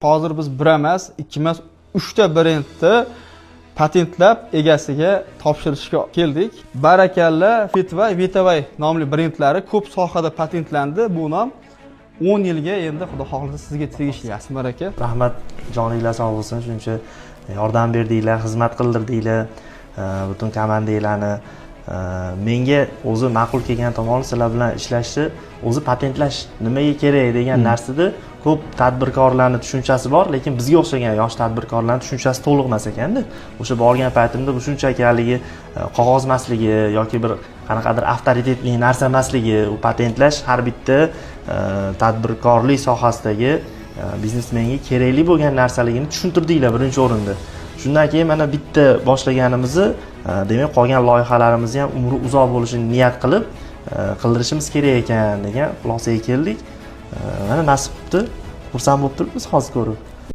Hozir biz bir emas, ikki emas, 3 ta brendni patentlab egasiga topshirishga keldik. Barakalla, Fitvay, Vitavay nomli brendlari ko'p sohada patentlandi. Bu nom 10 yilga endi xudo xohlasa sizga tegishli, Asmar aka. Rahmat, joninglar sog' bo'lsin. Shuncha yordam berdinglar, xizmat qildirdinglar butun komandalarni. Menga o'zi ma'qul kelgan tomoni sizlar bilan ishlashni, o'zi patentlash nimaga kerak degan narsada ko'p tadbirkorlarning tushunchasi bor, lekin bizga o'xshagan yosh tadbirkorlarning tushunchasi to'liq emas ekanda. O'sha borgan paytimda bu shunchaki haligi qog'oz emasligi yoki bir qanaqadir avtoritetli narsa emasligi, u patentlash har bitta tadbirkorlik sohasidagi biznesmenga kerakli bo'lgan narsaligini tushuntirdinglar birinchi o'rinda. Shundan keyin mana bitta boshlaganimizni, demak qolgan loyihalarimizni ham umri uzoq bo'lishini niyat qilib qildirishimiz kerak ekan degan xulosaga keldik. Mana nasib qilibdi. Xursand bo'lib turibmiz hozir ko'rib.